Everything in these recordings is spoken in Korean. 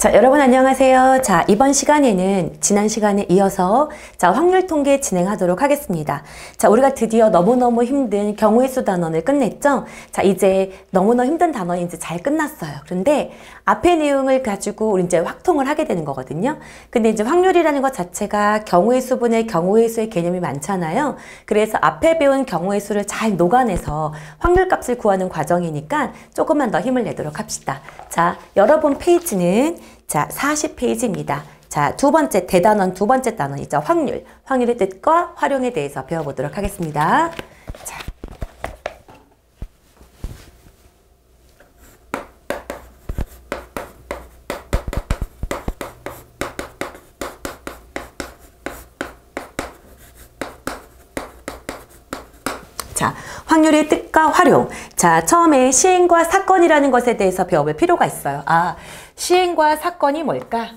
자, 여러분 안녕하세요. 자, 이번 시간에는 지난 시간에 이어서 확률 통계 진행하도록 하겠습니다. 자, 우리가 드디어 너무너무 힘든 경우의 수 단원을 끝냈죠? 자, 이제 너무너무 힘든 단원이 이제 잘 끝났어요. 그런데 앞의 내용을 가지고 우리 이제 확통을 하게 되는 거거든요. 근데 이제 확률이라는 것 자체가 경우의 수분의 경우의 수의 개념이 많잖아요. 그래서 앞에 배운 경우의 수를 잘 녹아내서 확률 값을 구하는 과정이니까 조금만 더 힘을 내도록 합시다. 자, 여러분 페이지는 자, 40페이지입니다. 자, 두 번째 대단원 두 번째 단원이죠. 확률. 확률의 뜻과 활용에 대해서 배워보도록 하겠습니다. 자. 자, 확률의 뜻과 활용. 자, 처음에 시행과 사건이라는 것에 대해서 배워볼 필요가 있어요. 아, 시행과 사건이 뭘까?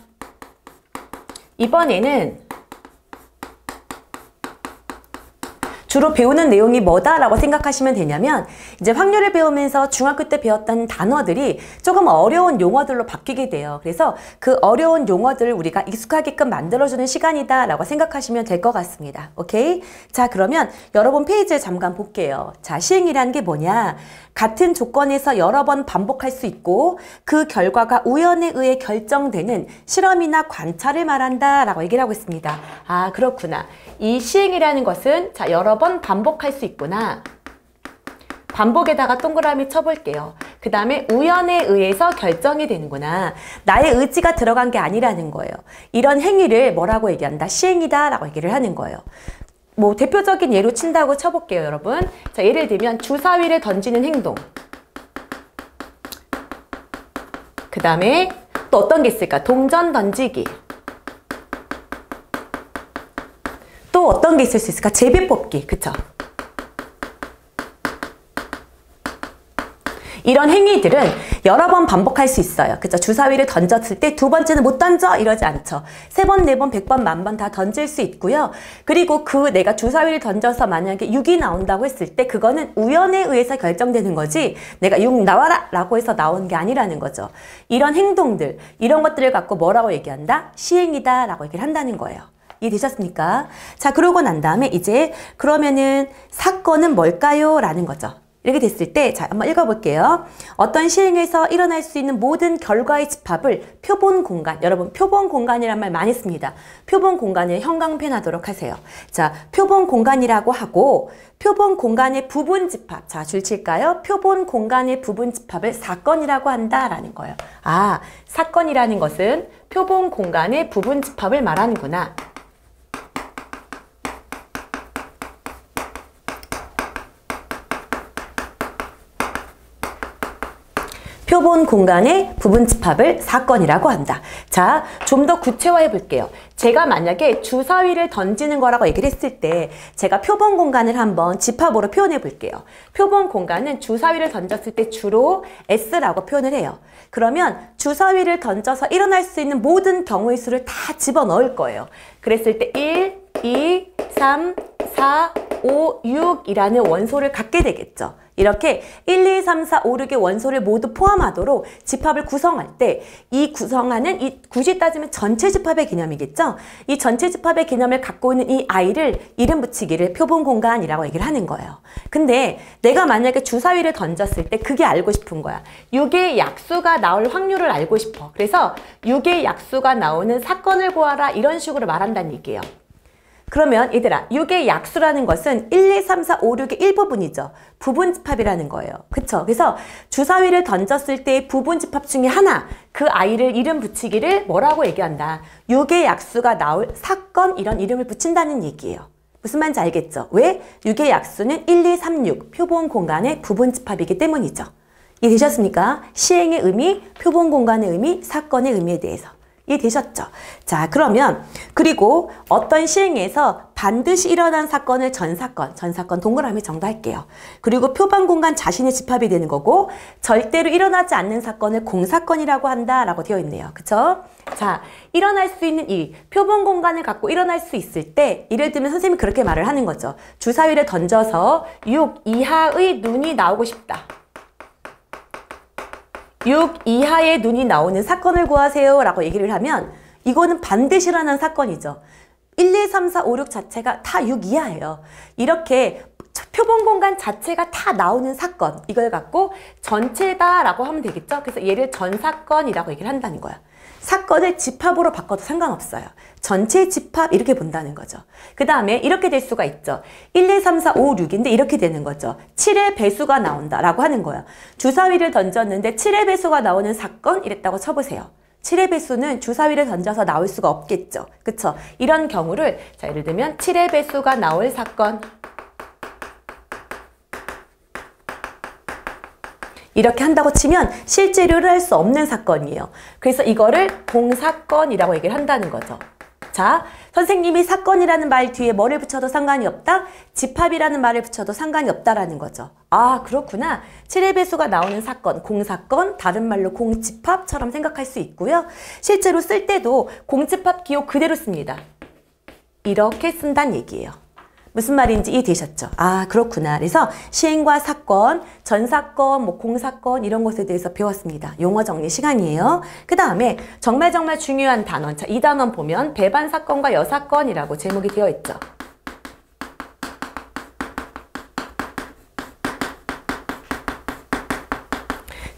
이번에는 주로 배우는 내용이 뭐다라고 생각하시면 되냐면 이제 확률을 배우면서 중학교 때 배웠던 단어들이 조금 어려운 용어들로 바뀌게 돼요. 그래서 그 어려운 용어들을 우리가 익숙하게끔 만들어주는 시간이다라고 생각하시면 될 것 같습니다. 오케이? 자, 그러면 여러분 페이지를 잠깐 볼게요. 자, 시행이라는 게 뭐냐? 같은 조건에서 여러 번 반복할 수 있고 그 결과가 우연에 의해 결정되는 실험이나 관찰을 말한다 라고 얘기를 하고 있습니다. 아, 그렇구나. 이 시행이라는 것은 자, 여러 번 반복할 수 있구나. 반복에다가 동그라미 쳐볼게요. 그 다음에 우연에 의해서 결정이 되는구나. 나의 의지가 들어간 게 아니라는 거예요. 이런 행위를 뭐라고 얘기한다? 시행이다 라고 얘기를 하는 거예요. 뭐 대표적인 예로 친다고 쳐볼게요, 여러분. 자, 예를 들면 주사위를 던지는 행동. 그 다음에 또 어떤 게 있을까? 동전 던지기. 또 어떤 게 있을 수 있을까? 제비 뽑기. 그쵸? 이런 행위들은 여러 번 반복할 수 있어요. 그쵸? 주사위를 던졌을 때 두 번째는 못 던져? 이러지 않죠. 세 번, 네 번, 100번, 10,000번 다 던질 수 있고요. 그리고 내가 주사위를 던져서 만약에 6이 나온다고 했을 때 그거는 우연에 의해서 결정되는 거지 내가 6 나와라! 라고 해서 나온 게 아니라는 거죠. 이런 행동들, 이런 것들을 갖고 뭐라고 얘기한다? 시행이다 라고 얘기를 한다는 거예요. 이해되셨습니까? 자, 그러고 난 다음에 이제 그러면은 사건은 뭘까요? 라는 거죠. 이렇게 됐을 때 자, 한번 읽어볼게요. 어떤 시행에서 일어날 수 있는 모든 결과의 집합을 표본 공간, 여러분 표본 공간이란 말 많이 씁니다. 표본 공간을 형광펜하도록 하세요. 자, 표본 공간이라고 하고 표본 공간의 부분 집합, 자, 줄칠까요? 표본 공간의 부분 집합을 사건이라고 한다라는 거예요. 아, 사건이라는 것은 표본 공간의 부분 집합을 말하는구나. 표본 공간의 부분 집합을 사건이라고 한다. 자, 좀 더 구체화해 볼게요. 제가 만약에 주사위를 던지는 거라고 얘기를 했을 때 제가 표본 공간을 한번 집합으로 표현해 볼게요. 표본 공간은 주사위를 던졌을 때 주로 S라고 표현을 해요. 그러면 주사위를 던져서 일어날 수 있는 모든 경우의 수를 다 집어넣을 거예요. 그랬을 때 1, 2, 3, 4, 5, 6이라는 원소를 갖게 되겠죠. 이렇게 1, 2, 3, 4, 5, 6의 원소를 모두 포함하도록 집합을 구성할 때 이 구성하는 이 굳이 따지면 전체 집합의 개념이겠죠. 이 전체 집합의 개념을 갖고 있는 이 아이를 이름 붙이기를 표본 공간이라고 얘기를 하는 거예요. 근데 내가 만약에 주사위를 던졌을 때 그게 알고 싶은 거야. 6의 약수가 나올 확률을 알고 싶어. 그래서 6의 약수가 나오는 사건을 구하라 이런 식으로 말한다는 얘기예요. 그러면 얘들아, 6의 약수라는 것은 1, 2, 3, 4, 5, 6의 일부분이죠. 부분 집합이라는 거예요. 그쵸? 그래서 주사위를 던졌을 때의 부분 집합 중에 하나, 그 아이를 이름 붙이기를 뭐라고 얘기한다? 6의 약수가 나올 사건 이런 이름을 붙인다는 얘기예요. 무슨 말인지 알겠죠? 왜? 6의 약수는 1, 2, 3, 6 표본 공간의 부분 집합이기 때문이죠. 이해되셨습니까? 시행의 의미, 표본 공간의 의미, 사건의 의미에 대해서. 이해되셨죠? 자, 그러면 그리고 어떤 시행에서 반드시 일어난 사건을 전사건 동그라미 정도할게요. 그리고 표본 공간 자신의 집합이 되는 거고 절대로 일어나지 않는 사건을 공사건이라고 한다라고 되어 있네요. 그쵸? 자, 일어날 수 있는 이 표본 공간을 갖고 일어날 수 있을 때 예를 들면 선생님이 그렇게 말을 하는 거죠. 주사위를 던져서 6 이하의 눈이 나오고 싶다. 6 이하의 눈이 나오는 사건을 구하세요 라고 얘기를 하면 이거는 반드시 일어난 사건이죠. 1, 2, 3, 4, 5, 6 자체가 다 6 이하예요. 이렇게 표본 공간 자체가 다 나오는 사건, 이걸 갖고 전체다 라고 하면 되겠죠. 그래서 얘를 전사건이라고 얘기를 한다는 거야. 사건을 집합으로 바꿔도 상관없어요. 전체 집합 이렇게 본다는 거죠. 그 다음에 이렇게 될 수가 있죠. 1, 2, 3, 4, 5, 6인데 이렇게 되는 거죠. 7의 배수가 나온다 라고 하는 거예요. 주사위를 던졌는데 7의 배수가 나오는 사건 이랬다고 쳐보세요. 7의 배수는 주사위를 던져서 나올 수가 없겠죠. 그쵸? 이런 경우를 자 예를 들면 7의 배수가 나올 사건 이렇게 한다고 치면 실제로 할 수 없는 사건이에요. 그래서 이거를 공사건이라고 얘기를 한다는 거죠. 자, 선생님이 사건이라는 말 뒤에 뭐를 붙여도 상관이 없다? 집합이라는 말을 붙여도 상관이 없다라는 거죠. 아, 그렇구나. 7의 배수가 나오는 사건, 공사건, 다른 말로 공집합처럼 생각할 수 있고요. 실제로 쓸 때도 공집합 기호 그대로 씁니다. 이렇게 쓴다는 얘기예요. 무슨 말인지 이해되셨죠? 아, 그렇구나. 그래서 시행과 사건, 전사건, 공사건 이런 것에 대해서 배웠습니다. 용어 정리 시간이에요. 그 다음에 정말 중요한 단원. 자, 이 단원 보면 배반사건과 여사건이라고 제목이 되어 있죠.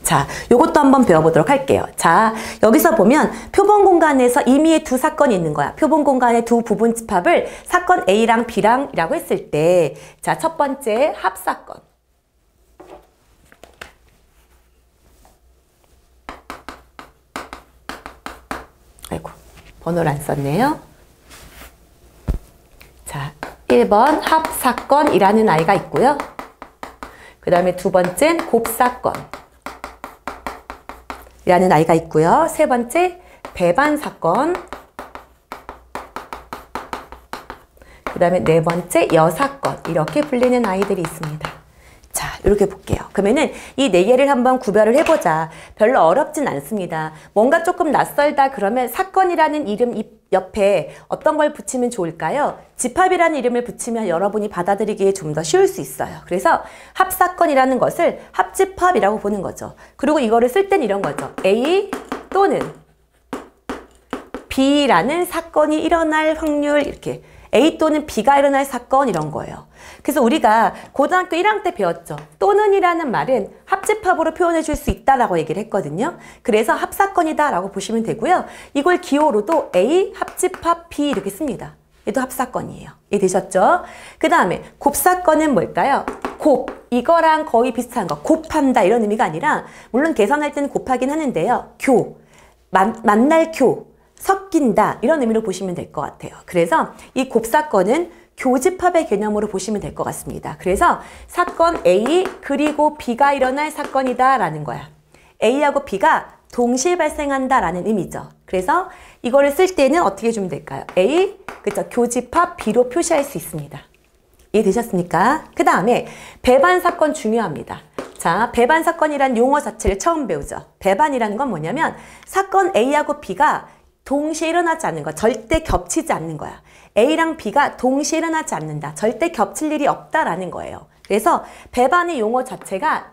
자, 요것도 한번 배워보도록 할게요. 자, 여기서 보면 표본 공간에서 임의의 두 사건이 있는 거야. 표본 공간의 두 부분 집합을 사건 A랑 B랑이라고 했을 때, 자, 첫 번째 합사건. 아이고, 번호를 안 썼네요. 자, 1번 합사건이라는 아이가 있고요. 그 다음에 두 번째는 곱사건. 라는 아이가 있고요. 세 번째 배반사건, 그 다음에 네 번째 여사건 이렇게 불리는 아이들이 있습니다. 자, 이렇게 볼게요. 그러면은 이 네 개를 한번 구별을 해보자. 별로 어렵진 않습니다. 뭔가 조금 낯설다 그러면 사건이라는 이름 옆에 어떤 걸 붙이면 좋을까요? 집합이라는 이름을 붙이면 여러분이 받아들이기에 좀 더 쉬울 수 있어요. 그래서 합사건이라는 것을 합집합이라고 보는 거죠. 그리고 이거를 쓸 땐 이런 거죠. A 또는 B라는 사건이 일어날 확률 이렇게 A 또는 B가 일어날 사건 이런 거예요. 그래서 우리가 고등학교 1학년 때 배웠죠. 또는이라는 말은 합집합으로 표현해 줄 수 있다라고 얘기를 했거든요. 그래서 합사건이다 라고 보시면 되고요. 이걸 기호로도 A 합집합 B 이렇게 씁니다. 얘도 합사건이에요. 이해되셨죠? 그 다음에 곱사건은 뭘까요? 곱, 이거랑 거의 비슷한 거. 곱한다 이런 의미가 아니라 물론 계산할 때는 곱하긴 하는데요. 교, 만날 교. 섞인다 이런 의미로 보시면 될 것 같아요. 그래서 이 곱사건은 교집합의 개념으로 보시면 될 것 같습니다. 그래서 사건 A 그리고 B가 일어날 사건이다 라는 거야. A하고 B가 동시에 발생한다 라는 의미죠. 그래서 이거를 쓸 때는 어떻게 해주면 될까요? A, 그쵸, 교집합 B로 표시할 수 있습니다. 이해되셨습니까? 그 다음에 배반사건 중요합니다. 자, 배반사건이란 용어 자체를 처음 배우죠. 배반이라는 건 뭐냐면 사건 A하고 B가 동시에 일어나지 않는 거야. 절대 겹치지 않는 거야. A랑 B가 동시에 일어나지 않는다. 절대 겹칠 일이 없다라는 거예요. 그래서 배반의 용어 자체가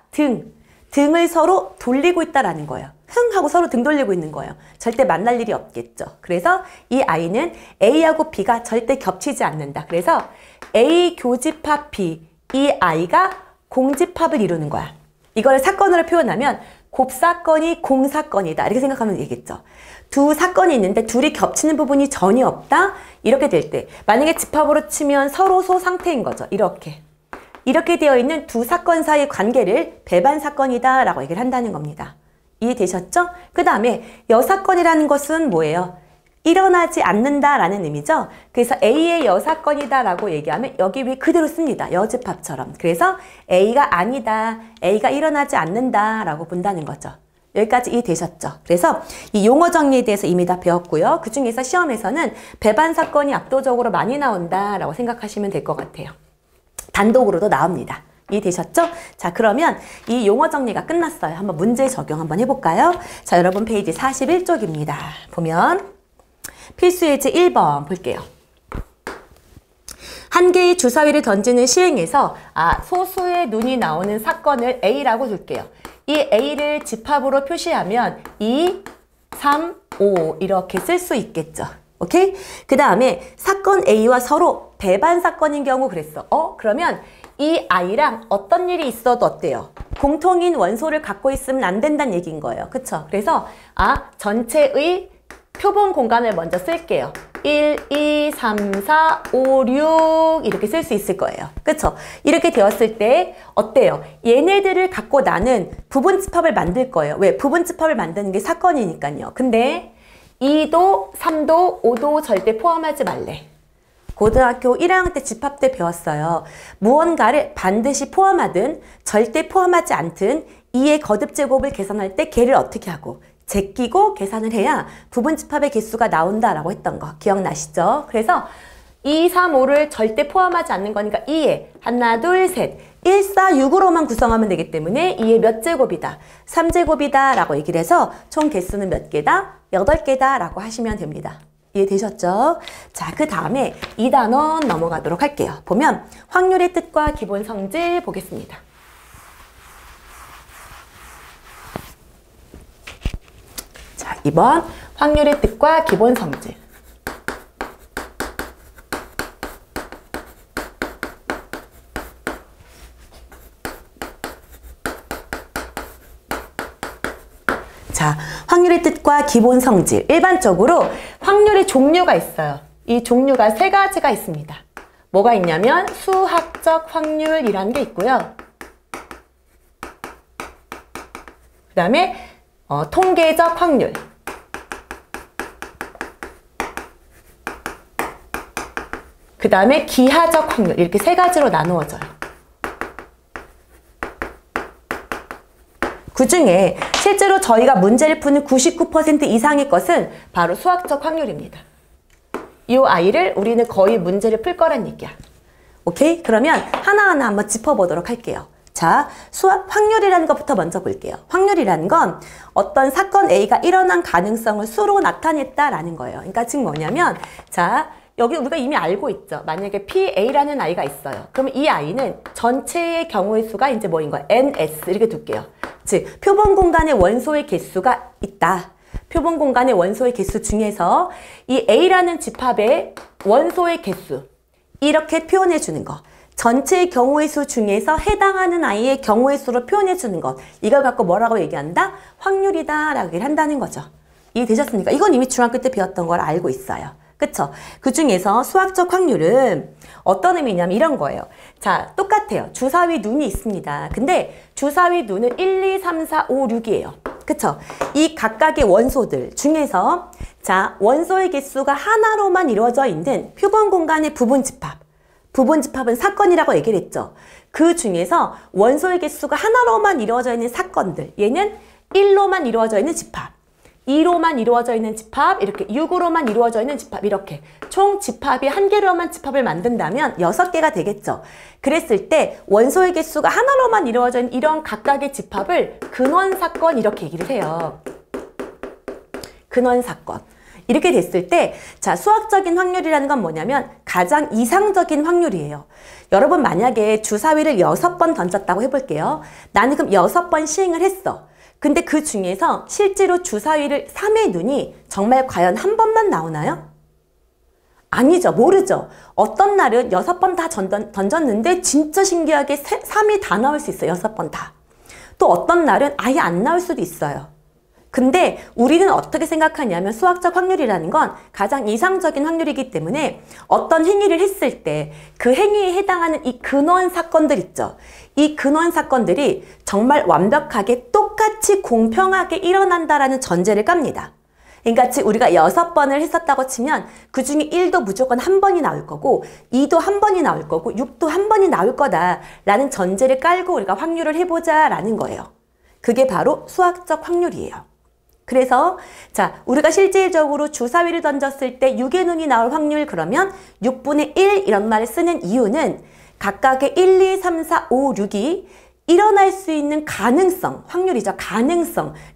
등을 서로 돌리고 있다라는 거예요. 하고 서로 등 돌리고 있는 거예요. 절대 만날 일이 없겠죠. 그래서 이 아이는 A하고 B가 절대 겹치지 않는다. 그래서 A 교집합 B, 이 아이가 공집합을 이루는 거야. 이걸 사건으로 표현하면 곱사건이 공사건이다 이렇게 생각하면 되겠죠. 두 사건이 있는데 둘이 겹치는 부분이 전혀 없다 이렇게 될 때 만약에 집합으로 치면 서로소 상태인 거죠. 이렇게 되어 있는 두 사건 사이의 관계를 배반사건이다 라고 얘기를 한다는 겁니다. 이해되셨죠? 그 다음에 여사건이라는 것은 뭐예요? 일어나지 않는다라는 의미죠. 그래서 A의 여사건이다 라고 얘기하면 여기 위에 그대로 씁니다. 여집합처럼. 그래서 A가 아니다, A가 일어나지 않는다 라고 본다는 거죠. 여기까지 이해되셨죠? 그래서 이 용어 정리에 대해서 이미 다 배웠고요. 그 중에서 시험에서는 배반사건이 압도적으로 많이 나온다라고 생각하시면 될 것 같아요. 단독으로도 나옵니다. 이해되셨죠? 자, 그러면 이 용어 정리가 끝났어요. 한번 문제 적용 한번 해볼까요? 자, 여러분 페이지 41쪽입니다. 보면 필수 예제 1번 볼게요. 한 개의 주사위를 던지는 시행에서 소수의 눈이 나오는 사건을 A라고 둘게요. 이 A를 집합으로 표시하면 2, 3, 5 이렇게 쓸 수 있겠죠. 오케이? 그 다음에 사건 A와 서로 배반 사건인 경우 그랬어. 그러면 이 I랑 어떤 일이 있어도 어때요? 공통인 원소를 갖고 있으면 안 된다는 얘기인 거예요. 그쵸? 그래서 전체의 표본 공간을 먼저 쓸게요. 1, 2, 3, 4, 5, 6 이렇게 쓸 수 있을 거예요. 그쵸? 이렇게 되었을 때 어때요? 얘네들을 갖고 나는 부분집합을 만들 거예요. 왜? 부분집합을 만드는 게 사건이니까요. 근데 2도, 3도, 5도 절대 포함하지 말래. 고등학교 1학년 때 집합 때 배웠어요. 무언가를 반드시 포함하든 절대 포함하지 않든 2의 거듭제곱을 계산할 때 걔를 어떻게 하고 제끼고 계산을 해야 부분집합의 개수가 나온다라고 했던 거 기억나시죠? 그래서 2, 3, 5를 절대 포함하지 않는 거니까 2에 하나, 둘, 셋 1, 4, 6으로만 구성하면 되기 때문에 2의 몇 제곱이다? 3제곱이다 라고 얘기를 해서 총 개수는 몇 개다? 8개다 라고 하시면 됩니다. 이해되셨죠? 자, 그 다음에 2단원 넘어가도록 할게요. 보면 확률의 뜻과 기본 성질 보겠습니다. 자, 2번 확률의 뜻과 기본 성질. 자, 확률의 뜻과 기본 성질. 일반적으로 확률의 종류가 있어요. 이 종류가 3가지가 있습니다. 뭐가 있냐면 수학적 확률이라는 게 있고요. 그 다음에 통계적 확률. 그 다음에 기하적 확률. 이렇게 3가지로 나누어져요. 그 중에 실제로 저희가 문제를 푸는 99% 이상의 것은 바로 수학적 확률입니다. 이 아이를 우리는 거의 문제를 풀 거란 얘기야. 오케이? 그러면 하나하나 한번 짚어보도록 할게요. 자, 확률이라는 것부터 먼저 볼게요. 확률이라는 건 어떤 사건 A가 일어난 가능성을 수로 나타냈다라는 거예요. 그러니까 지금 뭐냐면, 자, 여기 우리가 이미 알고 있죠. 만약에 PA라는 아이가 있어요. 그러면 이 아이는 전체의 경우의 수가 이제 뭐인 거야? NS 이렇게 둘게요. 즉, 표본 공간의 원소의 개수가 있다. 표본 공간의 원소의 개수 중에서 이 A라는 집합의 원소의 개수 이렇게 표현해 주는 거. 전체의 경우의 수 중에서 해당하는 아이의 경우의 수로 표현해 주는 것. 이걸 갖고 뭐라고 얘기한다? 확률이다 라고 얘기를 한다는 거죠. 이해되셨습니까? 이건 이미 중학교 때 배웠던 걸 알고 있어요. 그쵸? 그 중에서 수학적 확률은 어떤 의미냐면 이런 거예요. 자, 똑같아요. 주사위 눈이 있습니다. 근데 주사위 눈은 1, 2, 3, 4, 5, 6이에요. 그쵸? 이 각각의 원소들 중에서 자, 원소의 개수가 하나로만 이루어져 있는 표본 공간의 부분집합. 부분집합은 사건이라고 얘기를 했죠. 그 중에서 원소의 개수가 하나로만 이루어져 있는 사건들. 얘는 1로만 이루어져 있는 집합. 2로만 이루어져 있는 집합, 이렇게 6으로만 이루어져 있는 집합, 이렇게 총 집합이 1개로만 집합을 만든다면 6개가 되겠죠. 그랬을 때 원소의 개수가 하나로만 이루어져 있는 이런 각각의 집합을 근원사건 이렇게 얘기를 해요. 근원사건. 이렇게 됐을 때, 자, 수학적인 확률이라는 건 뭐냐면 가장 이상적인 확률이에요. 여러분 만약에 주사위를 6번 던졌다고 해볼게요. 나는 그럼 6번 시행을 했어. 근데 그 중에서 실제로 주사위를 3의 눈이 정말 과연 한 번만 나오나요? 아니죠. 모르죠. 어떤 날은 6번 다 던졌는데 진짜 신기하게 3이 다 나올 수 있어요. 6번 다. 또 어떤 날은 아예 안 나올 수도 있어요. 근데 우리는 어떻게 생각하냐면 수학적 확률이라는 건 가장 이상적인 확률이기 때문에 어떤 행위를 했을 때 그 행위에 해당하는 이 근원 사건들 있죠. 이 근원 사건들이 정말 완벽하게 똑같이 공평하게 일어난다라는 전제를 깝니다. 그러니까 우리가 6번을 했었다고 치면 그 중에 1도 무조건 한 번이 나올 거고 2도 한 번이 나올 거고 6도 한 번이 나올 거다라는 전제를 깔고 우리가 확률을 해보자라는 거예요. 그게 바로 수학적 확률이에요. 그래서 자, 우리가 실질적으로 주사위를 던졌을 때 6의 눈이 나올 확률 그러면 6분의 1 이런 말을 쓰는 이유는 각각의 1, 2, 3, 4, 5, 6이 일어날 수 있는 가능성, 확률이죠.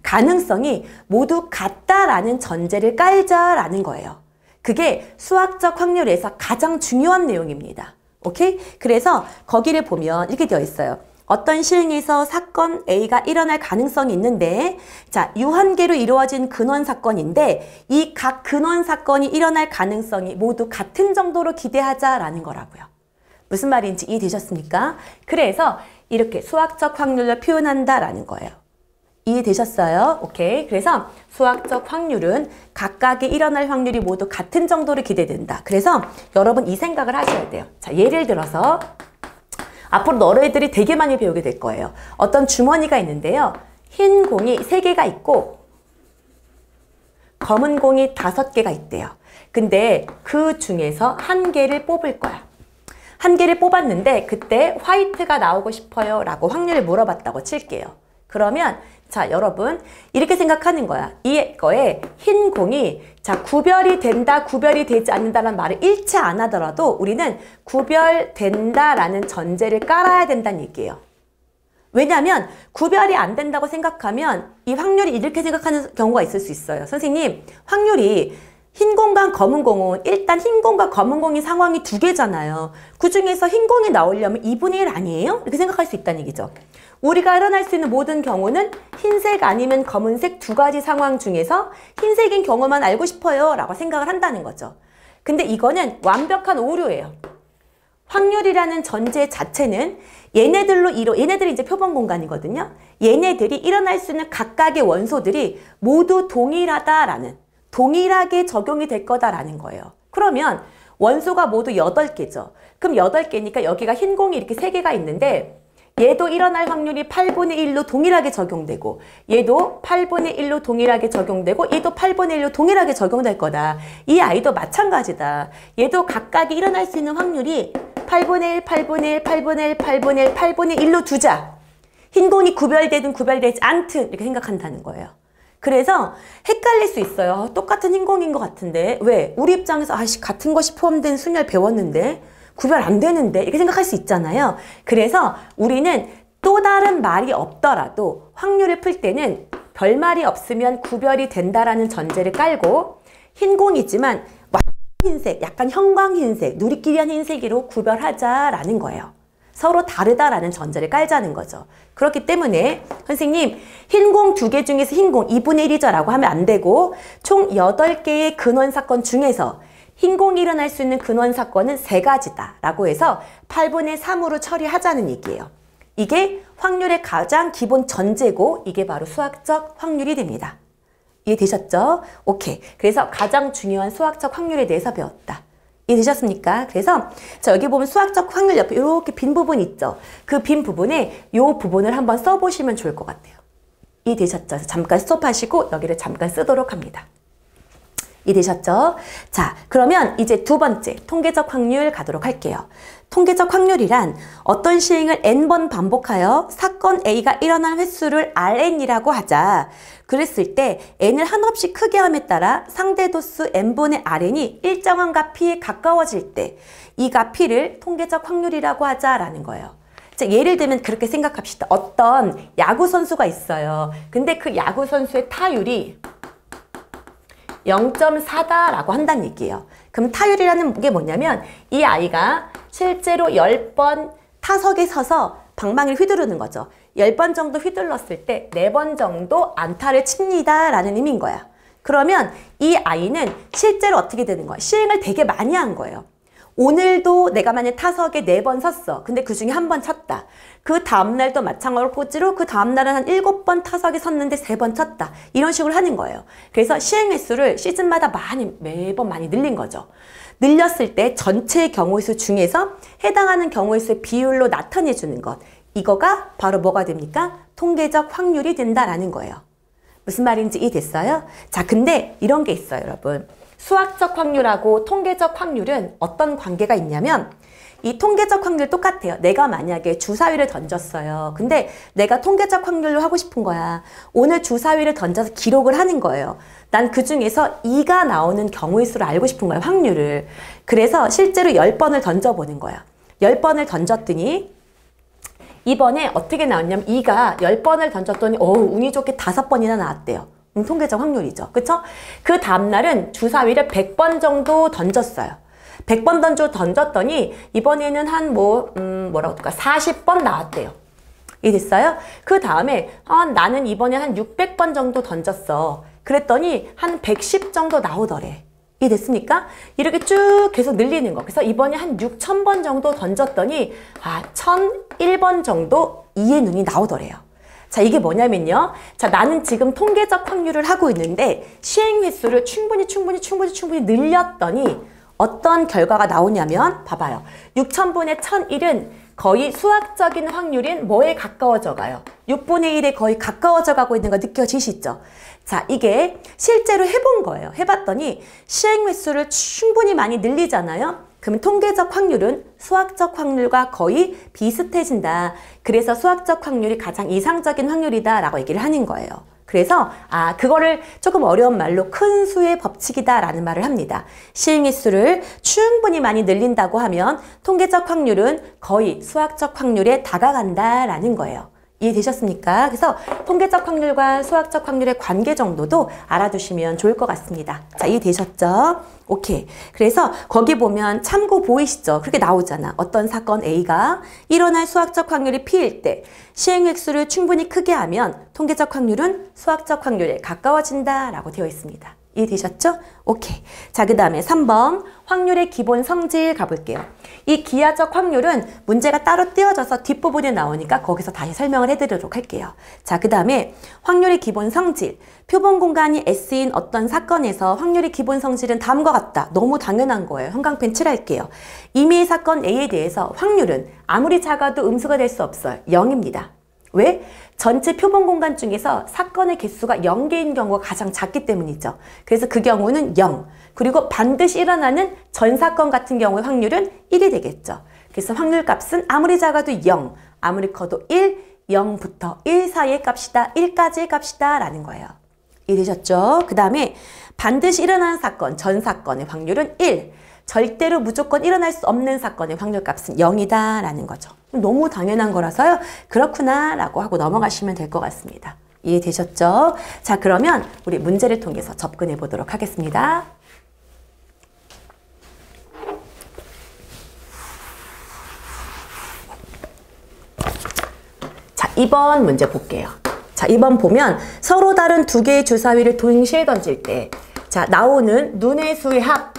가능성이 모두 같다라는 전제를 깔자라는 거예요. 그게 수학적 확률에서 가장 중요한 내용입니다. 오케이? 그래서 거기를 보면 이렇게 되어 있어요. 어떤 시행에서 사건 A가 일어날 가능성이 있는데, 자, 유한계로 이루어진 근원 사건인데 이 각 근원 사건이 일어날 가능성이 모두 같은 정도로 기대하자라는 거라고요. 무슨 말인지 이해되셨습니까? 그래서 이렇게 수학적 확률로 표현한다라는 거예요. 이해되셨어요? 오케이. 그래서 수학적 확률은 각각의 일어날 확률이 모두 같은 정도로 기대된다. 그래서 여러분 이 생각을 하셔야 돼요. 자, 예를 들어서 앞으로 너희들이 되게 많이 배우게 될 거예요. 어떤 주머니가 있는데요. 흰 공이 3개가 있고 검은 공이 5개가 있대요. 근데 그 중에서 1개를 뽑을 거야. 1개를 뽑았는데 그때 화이트가 나오고 싶어요 라고 확률을 물어봤다고 칠게요. 그러면 자, 여러분 이렇게 생각하는 거야. 이거에 흰 공이 자, 구별이 된다, 구별이 되지 않는다는 말을 일치 안 하더라도 우리는 구별된다라는 전제를 깔아야 된다는 얘기예요. 왜냐하면 구별이 안 된다고 생각하면 이 확률이 이렇게 생각하는 경우가 있을 수 있어요. 선생님, 확률이 흰 공과 검은 공은 일단 흰 공과 검은 공의 상황이 2개잖아요. 그 중에서 흰 공이 나오려면 2분의 1 아니에요? 이렇게 생각할 수 있다는 얘기죠. 우리가 일어날 수 있는 모든 경우는 흰색 아니면 검은색 2가지 상황 중에서 흰색인 경우만 알고 싶어요 라고 생각을 한다는 거죠. 근데 이거는 완벽한 오류예요. 확률이라는 전제 자체는 얘네들이 이제 표본 공간이거든요. 얘네들이 일어날 수 있는 각각의 원소들이 모두 동일하게 적용이 될 거다라는 거예요. 그러면 원소가 모두 8개죠. 그럼 8개니까 여기가 흰 공이 이렇게 3개가 있는데 얘도 일어날 확률이 8분의 1로 동일하게 적용되고 얘도 8분의 1로 동일하게 적용되고 얘도 8분의 1로 동일하게 적용될 거다. 이 아이도 마찬가지다. 얘도 각각이 일어날 수 있는 확률이 8분의 1, 8분의 1, 8분의 1, 8분의 1, 8분의 1로 두자. 흰 공이 구별되든 구별되지 않든 이렇게 생각한다는 거예요. 그래서 헷갈릴 수 있어요. 똑같은 흰 공인 것 같은데 왜? 우리 입장에서 아이씨 같은 것이 포함된 순열 배웠는데 구별 안 되는데 이렇게 생각할 수 있잖아요. 그래서 우리는 또 다른 말이 없더라도 확률을 풀 때는 별말이 없으면 구별이 된다라는 전제를 깔고 흰 공이지만 흰색, 약간 형광흰색, 누리끼리한 흰색으로 구별하자라는 거예요. 서로 다르다라는 전제를 깔자는 거죠. 그렇기 때문에 선생님 흰 공 2개 중에서 흰 공 2분의 1이죠 라고 하면 안 되고 총 8개의 근원 사건 중에서 흰 공이 일어날 수 있는 근원 사건은 3가지다 라고 해서 8분의 3으로 처리하자는 얘기예요. 이게 확률의 가장 기본 전제고 이게 바로 수학적 확률이 됩니다. 이해되셨죠? 오케이. 그래서 가장 중요한 수학적 확률에 대해서 배웠다. 이해되셨습니까? 그래서 자 여기 보면 수학적 확률 옆에 이렇게 빈 부분 있죠? 그 빈 부분에 이 부분을 한번 써보시면 좋을 것 같아요. 이해되셨죠? 잠깐 스톱하시고 여기를 잠깐 쓰도록 합니다. 이해되셨죠? 자, 그러면 이제 2번째 통계적 확률 가도록 할게요. 통계적 확률이란 어떤 시행을 n번 반복하여 사건 A가 일어난 횟수를 Rn이라고 하자. 그랬을 때 n을 한없이 크게 함에 따라 상대 도수 n분의 Rn이 일정한 값 P에 가까워질 때 이 값 P를 통계적 확률이라고 하자라는 거예요. 자, 예를 들면 그렇게 생각합시다. 어떤 야구 선수가 있어요. 근데 그 야구 선수의 타율이 0.4다라고 한다는 얘기예요. 그럼 타율이라는 게 뭐냐면 이 아이가 실제로 10번 타석에 서서 방망이를 휘두르는 거죠. 10번 정도 휘둘렀을 때 4번 정도 안타를 칩니다 라는 의미인 거야. 그러면 이 아이는 실제로 어떻게 되는 거야? 시행을 되게 많이 한 거예요. 오늘도 내가 만약 타석에 4번 섰어. 근데 그 중에 1번 쳤다. 그 다음날도 마찬가지로 그 다음날은 한 7번 타석에 섰는데 3번 쳤다. 이런 식으로 하는 거예요. 그래서 시행 횟수를 시즌마다 매번 많이 늘린 거죠. 늘렸을 때 전체 경우의 수 중에서 해당하는 경우의 수의 비율로 나타내 주는 것. 이거가 바로 뭐가 됩니까? 통계적 확률이 된다라는 거예요. 무슨 말인지 이해됐어요? 자, 근데 이런 게 있어요, 여러분. 수학적 확률하고 통계적 확률은 어떤 관계가 있냐면 이 통계적 확률 똑같아요. 내가 만약에 주사위를 던졌어요. 근데 내가 통계적 확률로 하고 싶은 거야. 오늘 주사위를 던져서 기록을 하는 거예요. 난 그 중에서 2가 나오는 경우의 수를 알고 싶은 거야, 확률을. 그래서 실제로 10번을 던져보는 거야. 10번을 던졌더니 이번에 어떻게 나왔냐면 2가 10번을 던졌더니 운이 좋게 5번이나 나왔대요. 통계적 확률이죠. 그쵸? 그 다음날은 주사위를 100번 정도 던졌어요. 100번 던졌더니 이번에는 한 40번 나왔대요. 이해됐어요? 그 다음에 나는 이번에 한 600번 정도 던졌어. 그랬더니 한 110 정도 나오더래. 이해됐습니까? 이렇게 쭉 계속 늘리는 거. 그래서 이번에 한 6,000번 정도 던졌더니 1,001번 정도 이의 눈이 나오더래요. 자, 이게 뭐냐면요. 자, 나는 지금 통계적 확률을 하고 있는데 시행 횟수를 충분히 늘렸더니 어떤 결과가 나오냐면 봐봐요. 6,000분의 1,001은 거의 수학적인 확률인 뭐에 가까워져 가요? 6분의 1에 거의 가까워져 가고 있는 거 느껴지시죠? 자, 이게 실제로 해본 거예요. 해봤더니 시행 횟수를 충분히 많이 늘리잖아요. 그러면 통계적 확률은 수학적 확률과 거의 비슷해진다. 그래서 수학적 확률이 가장 이상적인 확률이다 라고 얘기를 하는 거예요. 그래서 그거를 조금 어려운 말로 큰 수의 법칙이다 라는 말을 합니다. 시행 횟수를 충분히 많이 늘린다고 하면 통계적 확률은 거의 수학적 확률에 다가간다 라는 거예요. 이해되셨습니까? 그래서 통계적 확률과 수학적 확률의 관계 정도도 알아두시면 좋을 것 같습니다. 자, 이해되셨죠? 오케이. 그래서 거기 보면 참고 보이시죠? 그렇게 나오잖아. 어떤 사건 A가 일어날 수학적 확률이 P일 때 시행 횟수를 충분히 크게 하면 통계적 확률은 수학적 확률에 가까워진다 라고 되어 있습니다. 이해되셨죠? 오케이. 자, 그 다음에 3번 확률의 기본 성질 가볼게요. 이 기하적 확률은 문제가 따로 띄어져서 뒷부분에 나오니까 거기서 다시 설명을 해드리도록 할게요. 자, 그 다음에 확률의 기본 성질. 표본 공간이 S인 어떤 사건에서 확률의 기본 성질은 다음과 같다. 너무 당연한 거예요. 형광펜 칠할게요. 이미 사건 A에 대해서 확률은 아무리 작아도 음수가 될 수 없어요. 0입니다. 왜? 전체 표본 공간 중에서 사건의 개수가 0개인 경우가 가장 작기 때문이죠. 그래서 그 경우는 0. 그리고 반드시 일어나는 전 사건 같은 경우의 확률은 1이 되겠죠. 그래서 확률 값은 아무리 작아도 0, 아무리 커도 1, 0부터 1 사이의 값이다, 1까지의 값이다 라는 거예요. 이해되셨죠? 그 다음에 반드시 일어나는 사건, 전 사건의 확률은 1. 절대로 무조건 일어날 수 없는 사건의 확률값은 0이다 라는 거죠. 너무 당연한 거라서요. 그렇구나 라고 하고 넘어가시면 될 것 같습니다. 이해되셨죠? 자, 그러면 우리 문제를 통해서 접근해 보도록 하겠습니다. 자, 2번 문제 볼게요. 자, 2번 보면 서로 다른 두 개의 주사위를 동시에 던질 때 자, 나오는 눈의 수의 합.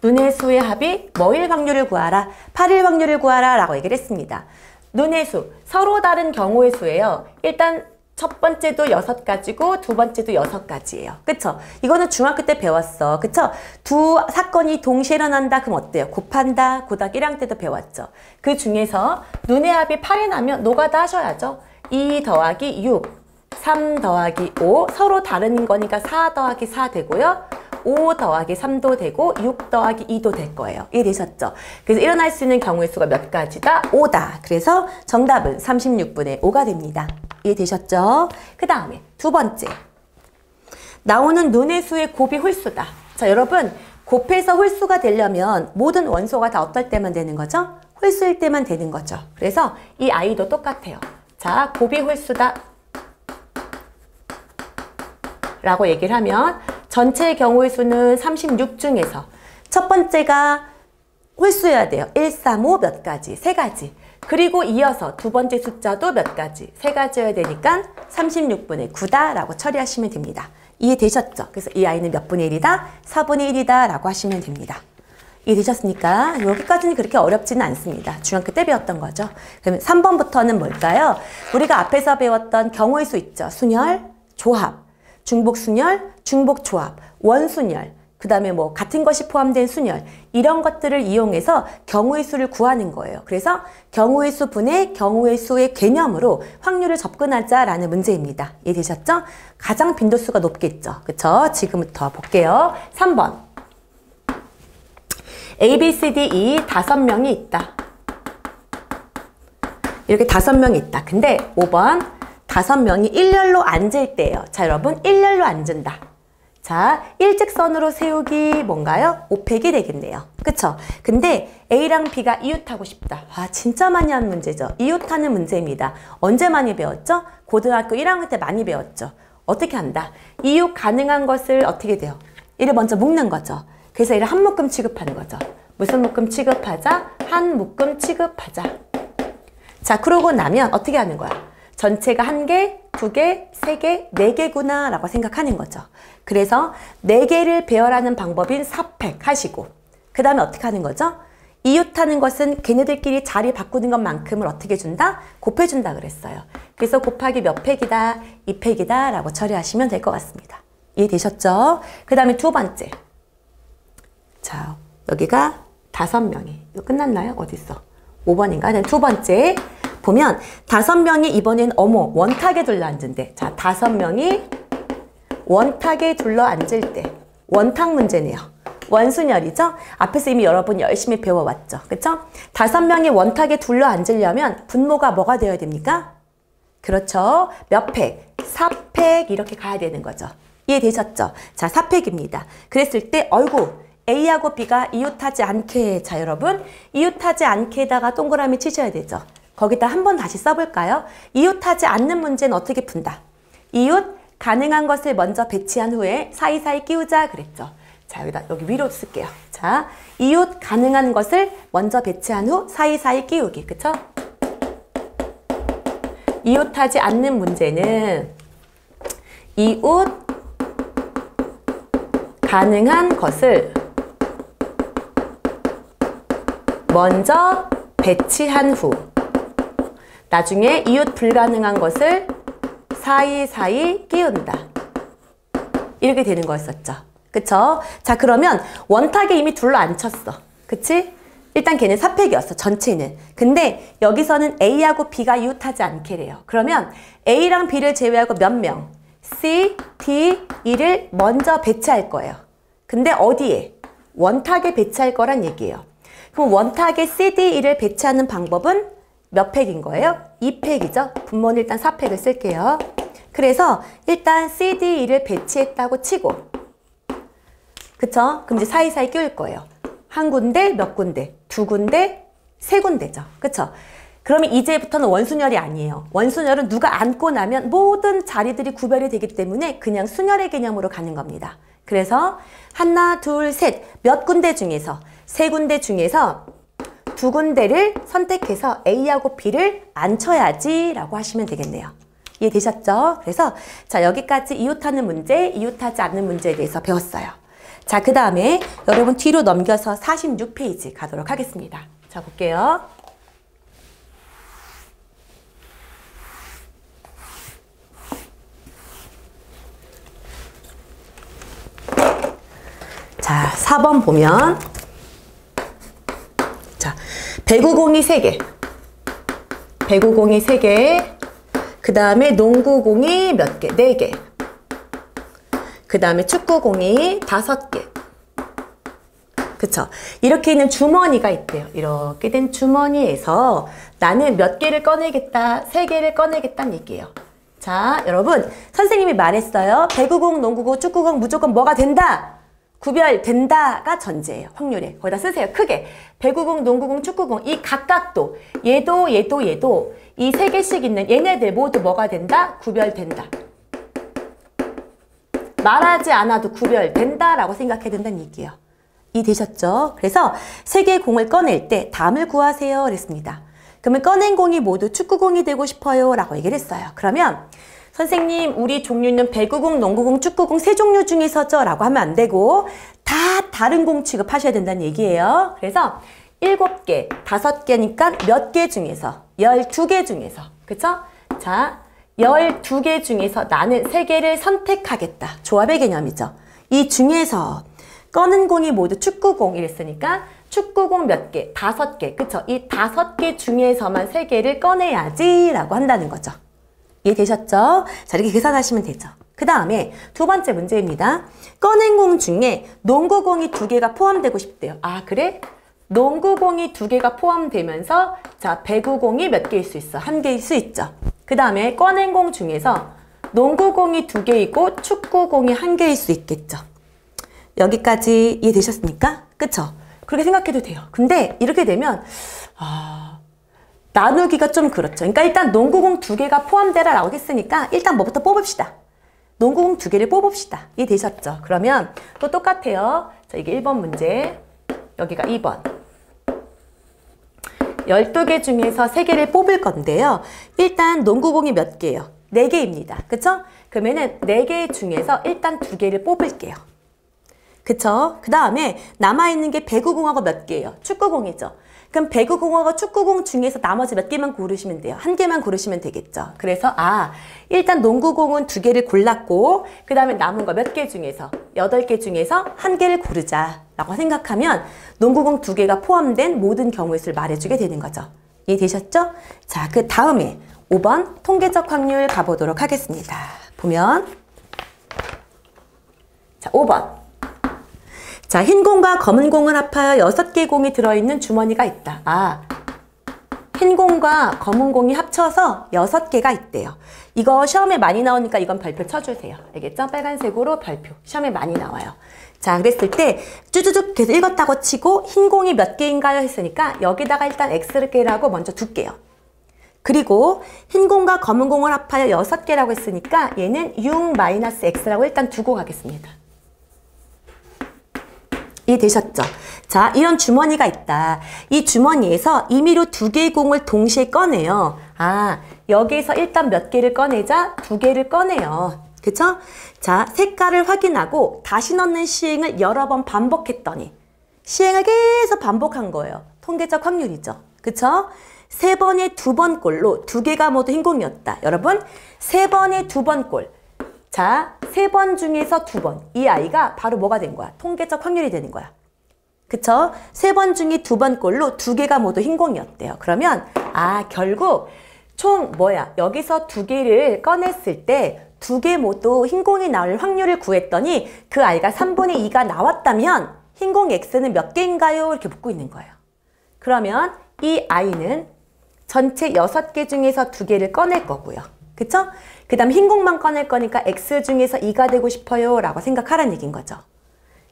눈의 수의 합이 뭐일 확률을 구하라? 8일 확률을 구하라 라고 얘기를 했습니다. 눈의 수, 서로 다른 경우의 수예요. 일단 첫 번째도 6가지고 두 번째도 6가지예요. 그쵸? 이거는 중학교 때 배웠어. 그쵸? 두 사건이 동시에 일어난다. 그럼 어때요? 곱한다. 고등학교 1학년 때도 배웠죠. 그 중에서 눈의 합이 8이 나면 노가다 하셔야죠. 2 더하기 6, 3 더하기 5. 서로 다른 거니까 4 더하기 4 되고요. 5 더하기 3도 되고 6 더하기 2도 될 거예요. 이해되셨죠? 그래서 일어날 수 있는 경우의 수가 몇 가지다? 5다. 그래서 정답은 36분의 5가 됩니다. 이해되셨죠? 그 다음에 두 번째. 나오는 눈의 수의 곱이 홀수다. 자, 여러분 곱해서 홀수가 되려면 모든 원소가 다 어떨 때만 되는 거죠? 홀수일 때만 되는 거죠. 그래서 이 아이도 똑같아요. 자, 곱이 홀수다 라고 얘기를 하면 전체의 경우의 수는 36 중에서 첫 번째가 홀수여야 돼요. 1, 3, 5 몇 가지, 3가지. 그리고 이어서 두 번째 숫자도 몇 가지, 3가지여야 되니까 36분의 9다 라고 처리하시면 됩니다. 이해되셨죠? 그래서 이 아이는 몇 분의 1이다? 4분의 1이다 라고 하시면 됩니다. 이해되셨습니까? 여기까지는 그렇게 어렵지는 않습니다. 중학교 때 배웠던 거죠. 그러면 3번부터는 뭘까요? 우리가 앞에서 배웠던 경우의 수 있죠. 순열, 조합. 중복순열, 중복조합, 원순열, 그 다음에 뭐 같은 것이 포함된 순열 이런 것들을 이용해서 경우의 수를 구하는 거예요. 그래서 경우의 수 분의 경우의 수의 개념으로 확률을 접근하자라는 문제입니다. 이해되셨죠? 가장 빈도수가 높겠죠. 그쵸? 지금부터 볼게요. 3번 A, B, C, D, E 5명이 있다. 이렇게 5명이 있다. 근데 5번 5명이 일렬로 앉을 때예요. 자, 여러분 일렬로 앉은다. 자, 일직선으로 세우기 뭔가요? 5팩이 되겠네요. 그쵸? 근데 A랑 B가 이웃하고 싶다. 와, 진짜 많이 한 문제죠. 이웃하는 문제입니다. 언제 많이 배웠죠? 고등학교 1학년 때 많이 배웠죠. 어떻게 한다? 이웃 가능한 것을 어떻게 돼요? 이를 먼저 묶는 거죠. 그래서 이를 한 묶음 취급하는 거죠. 무슨 묶음 취급하자? 한 묶음 취급하자. 자, 그러고 나면 어떻게 하는 거야? 전체가 1개, 2개, 3개, 4개구나 라고 생각하는 거죠. 그래서 4개를 배열하는 방법인 사팩 하시고, 그 다음에 어떻게 하는 거죠? 이웃하는 것은 걔네들끼리 자리 바꾸는 것만큼을 어떻게 준다? 곱해준다 그랬어요. 그래서 곱하기 몇 팩이다? 2팩이다 라고 처리하시면 될 것 같습니다. 이해되셨죠? 그 다음에 두 번째. 자, 여기가 5명이. 이거 끝났나요? 어딨어? 5번인가? 두 번째. 보면 5명이 이번엔 원탁에 둘러 앉은대. 자, 5명이 원탁에 둘러 앉을 때. 원탁 문제네요. 원순열이죠? 앞에서 이미 여러분 열심히 배워왔죠? 그쵸? 5명이 원탁에 둘러 앉으려면 분모가 뭐가 되어야 됩니까? 그렇죠. 몇 팩? 4팩 이렇게 가야 되는 거죠. 이해되셨죠? 자, 4팩입니다. 그랬을 때 어이구 A하고 B가 이웃하지 않게, 자 여러분 이웃하지 않게다가 동그라미 치셔야 되죠. 거기다 한번 다시 써볼까요? 이웃하지 않는 문제는 어떻게 푼다? 이웃 가능한 것을 먼저 배치한 후에 사이사이 끼우자 그랬죠. 자, 여기 위로 쓸게요. 자, 이웃 가능한 것을 먼저 배치한 후 사이사이 끼우기. 그쵸? 이웃하지 않는 문제는 이웃 가능한 것을 먼저 배치한 후 나중에 이웃 불가능한 것을 사이사이 끼운다. 이렇게 되는 거였었죠. 그쵸? 자, 그러면 원탁에 이미 둘러 앉혔어. 그치? 일단 걔는 4팩이었어. 전체는. 근데 여기서는 A하고 B가 이웃하지 않게래요. 그러면 A랑 B를 제외하고 몇 명? C, D, E를 먼저 배치할 거예요. 근데 어디에? 원탁에 배치할 거란 얘기예요. 그럼 원탁에 C, D, E를 배치하는 방법은 몇 팩인 거예요? 2팩이죠. 분모는 일단 4팩을 쓸게요. 그래서 일단 C, D, E를 배치했다고 치고, 그쵸? 그럼 이제 사이사이 끼울 거예요. 한 군데, 몇 군데, 2군데, 3군데죠. 그쵸? 그러면 이제부터는 원순열이 아니에요. 원순열은 누가 앉고 나면 모든 자리들이 구별이 되기 때문에 그냥 순열의 개념으로 가는 겁니다. 그래서 하나, 둘, 셋, 몇 군데 중에서, 3군데 중에서 2군데를 선택해서 A하고 B를 앉혀야지 라고 하시면 되겠네요. 이해되셨죠? 그래서 자, 여기까지 이웃하는 문제, 이웃하지 않는 문제에 대해서 배웠어요. 자, 그 다음에 여러분 뒤로 넘겨서 46페이지 가도록 하겠습니다. 자, 볼게요. 자, 4번 보면 자, 배구공이 3개, 배구공이 3개, 그 다음에 농구공이 몇 개? 4개. 그 다음에 축구공이 5개. 그쵸? 이렇게 있는 주머니가 있대요. 이렇게 된 주머니에서 나는 몇 개를 꺼내겠다, 3개를 꺼내겠다는 얘기예요. 자, 여러분, 선생님이 말했어요. 배구공, 농구공, 축구공 무조건 뭐가 된다? 구별된다가 전제예요. 확률에. 거기다 쓰세요. 크게. 배구공, 농구공, 축구공 이 각각도 얘도 이 3개씩 있는 얘네들 모두 뭐가 된다? 구별된다. 말하지 않아도 구별된다라고 생각해야 된다는 얘기예요. 이해되셨죠? 그래서 3개의 공을 꺼낼 때 답을 구하세요 그랬습니다. 그러면 꺼낸 공이 모두 축구공이 되고 싶어요 라고 얘기를 했어요. 그러면 선생님 우리 종류는 배구공, 농구공, 축구공 3종류 중에서죠 라고 하면 안 되고 다 다른 공 취급하셔야 된다는 얘기예요. 그래서 7개, 5개니까 몇 개 중에서 12개 중에서 그쵸? 자, 12개 중에서 나는 3개를 선택하겠다. 조합의 개념이죠. 이 중에서 꺼낸 공이 모두 축구공 이랬으니까 축구공 몇 개? 5개. 그쵸? 이 5개 중에서만 3개를 꺼내야지 라고 한다는 거죠. 이해되셨죠? 자, 이렇게 계산하시면 되죠. 그 다음에 두 번째 문제입니다. 꺼낸 공 중에 농구공이 2개가 포함되고 싶대요. 아, 그래? 농구공이 2개가 포함되면서 자, 배구공이 몇 개일 수 있어? 1개일 수 있죠. 그 다음에 꺼낸 공 중에서 농구공이 2개이고 축구공이 1개일 수 있겠죠. 여기까지 이해되셨습니까? 그쵸? 그렇게 생각해도 돼요. 근데 이렇게 되면 나누기가 좀 그렇죠. 그러니까 일단 농구공 2개가 포함되라 라고 했으니까 일단 뭐부터 뽑읍시다. 농구공 2개를 뽑읍시다. 이해되셨죠? 그러면 또 똑같아요. 자, 이게 1번 문제, 여기가 2번. 12개 중에서 3개를 뽑을 건데요. 일단 농구공이 몇 개예요? 4개입니다. 그쵸? 그러면은 4개 중에서 일단 2개를 뽑을게요. 그쵸? 그 다음에 남아있는 게 배구공하고 몇 개예요? 축구공이죠. 그럼 배구공하고 축구공 중에서 나머지 몇 개만 고르시면 돼요. 1개만 고르시면 되겠죠. 그래서 일단 농구공은 2개를 골랐고 그 다음에 남은 거 몇 개 중에서 8개 중에서 1개를 고르자라고 생각하면 농구공 2개가 포함된 모든 경우의 수를 말해주게 되는 거죠. 이해되셨죠? 자, 그 다음에 5번 통계적 확률 가보도록 하겠습니다. 보면 자, 5번. 자, 흰 공과 검은 공을 합하여 6개 공이 들어있는 주머니가 있다. 흰 공과 검은 공이 합쳐서 6개가 있대요. 이거 시험에 많이 나오니까 이건 별표 쳐주세요. 알겠죠? 빨간색으로 별표. 시험에 많이 나와요. 자, 그랬을 때 쭈쭈쭈 계속 읽었다고 치고 흰 공이 몇 개인가요? 했으니까 여기다가 일단 X라고 먼저 둘게요. 그리고 흰 공과 검은 공을 합하여 6개라고 했으니까 얘는 6-X라고 일단 두고 가겠습니다. 이해되셨죠? 자, 이런 주머니가 있다. 이 주머니에서 임의로 2개의 공을 동시에 꺼내요. 여기에서 일단 몇 개를 꺼내자? 2개를 꺼내요. 그쵸? 자, 색깔을 확인하고 다시 넣는 시행을 여러 번 반복했더니 시행을 계속 반복한 거예요. 통계적 확률이죠. 그쵸? 3번에 2번 꼴로 2개가 모두 흰 공이었다. 여러분, 3번에 2번 꼴. 자, 3번 중에서 2번. 이 아이가 바로 뭐가 된 거야? 통계적 확률이 되는 거야. 그쵸? 3번 중에 2번 꼴로 2개가 모두 흰 공이었대요. 그러면 결국 총 여기서 2개를 꺼냈을 때 2개 모두 흰 공이 나올 확률을 구했더니 그 아이가 3분의 2가 나왔다면 흰 공 X는 몇 개인가요? 이렇게 묻고 있는 거예요. 그러면 이 아이는 전체 6개 중에서 2개를 꺼낼 거고요. 그쵸? 그 다음 흰 공만 꺼낼 거니까 X 중에서 2가 되고 싶어요 라고 생각하라는 얘기인 거죠.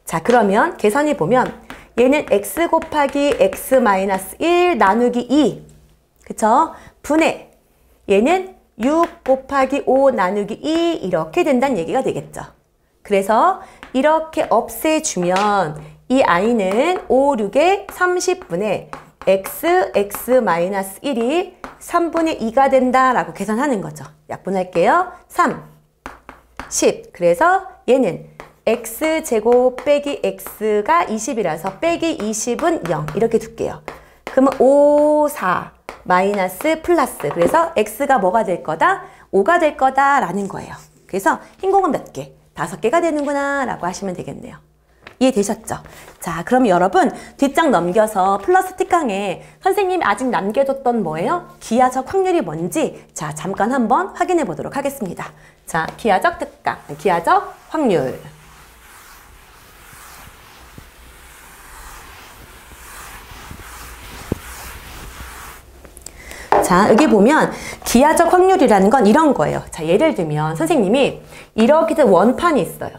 자, 그러면 계산해 보면 얘는 X 곱하기 X-1 나누기 2 그쵸? 분의 얘는 6 곱하기 5 나누기 2 이렇게 된다는 얘기가 되겠죠. 그래서 이렇게 없애주면 이 아이는 5, 6에 30분의 X-1이 3분의 2가 된다라고 계산하는 거죠. 약분할게요. 3, 10. 그래서 얘는 X제곱 빼기 X가 20이라서 빼기 20은 0. 이렇게 둘게요. 그러면 5, 4 마이너스 플러스. 그래서 X가 뭐가 될 거다? 5가 될 거다라는 거예요. 그래서 흰 공은 몇 개? 5개가 되는구나 라고 하시면 되겠네요. 이해되셨죠? 자, 그럼 여러분 뒷장 넘겨서 플러스 특강에 선생님이 아직 남겨뒀던 뭐예요? 기하적 확률이 뭔지 잠깐 한번 확인해 보도록 하겠습니다. 자, 기하적 특강, 기하적 확률. 자, 여기 보면 기하적 확률이라는 건 이런 거예요. 자, 예를 들면 선생님이 이렇게 된 원판이 있어요.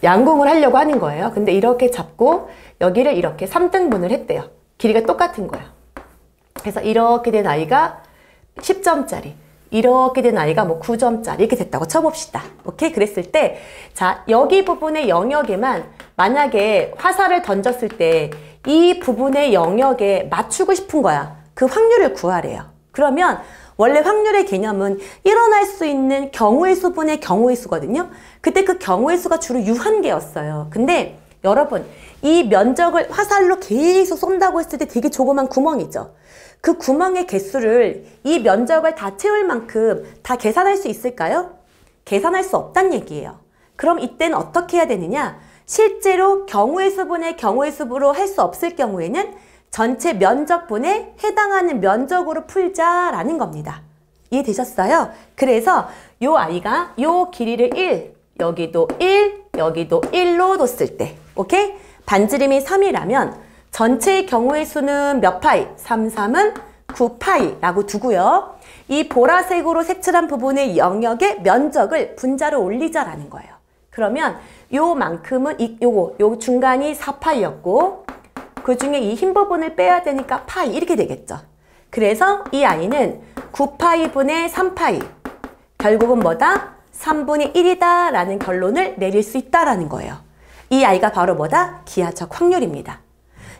양궁을 하려고 하는 거예요. 근데 이렇게 잡고 여기를 이렇게 3등분을 했대요. 길이가 똑같은 거예요. 그래서 이렇게 된 아이가 10점짜리, 이렇게 된 아이가 뭐 9점짜리 이렇게 됐다고 쳐봅시다. 오케이? 그랬을 때 자, 여기 부분의 영역에만 만약에 화살을 던졌을 때 이 부분의 영역에 맞추고 싶은 거야. 그 확률을 구하래요. 그러면 원래 확률의 개념은 일어날 수 있는 경우의 수분의 경우의 수거든요. 그때 그 경우의 수가 주로 유한계였어요. 근데 여러분 이 면적을 화살로 계속 쏜다고 했을 때 되게 조그만 구멍이죠. 그 구멍의 개수를 이 면적을 다 채울 만큼 다 계산할 수 있을까요? 계산할 수 없다는 얘기예요. 그럼 이때는 어떻게 해야 되느냐? 실제로 경우의 수분의 경우의 수로 할 수 없을 경우에는 전체 면적분에 해당하는 면적으로 풀자라는 겁니다. 이해되셨어요? 그래서 요 아이가 요 길이를 1, 여기도 1, 여기도 1로 뒀을 때, 오케이? 반지름이 3이라면 전체의 경우의 수는 몇 파이? 3, 3은 9파이라고 두고요. 이 보라색으로 색칠한 부분의 영역의 면적을 분자로 올리자라는 거예요. 그러면 요만큼은 요 중간이 4파이였고 그 중에 이 흰 부분을 빼야 되니까 파이 이렇게 되겠죠. 그래서 이 아이는 9파이분의 3파이 결국은 뭐다? 3분의 1이다 라는 결론을 내릴 수 있다라는 거예요. 이 아이가 바로 뭐다? 기하적 확률입니다.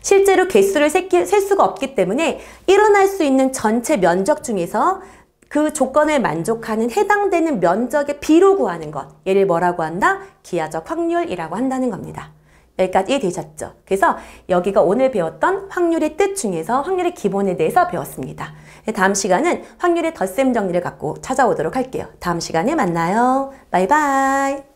실제로 개수를 셀 수가 없기 때문에 일어날 수 있는 전체 면적 중에서 그 조건을 만족하는 해당되는 면적의 비로 구하는 것. 얘를 뭐라고 한다? 기하적 확률이라고 한다는 겁니다. 여기까지 이해되셨죠? 그래서 여기가 오늘 배웠던 확률의 뜻 중에서 확률의 기본에 대해서 배웠습니다. 다음 시간은 확률의 덧셈 정리를 갖고 찾아오도록 할게요. 다음 시간에 만나요. 바이바이.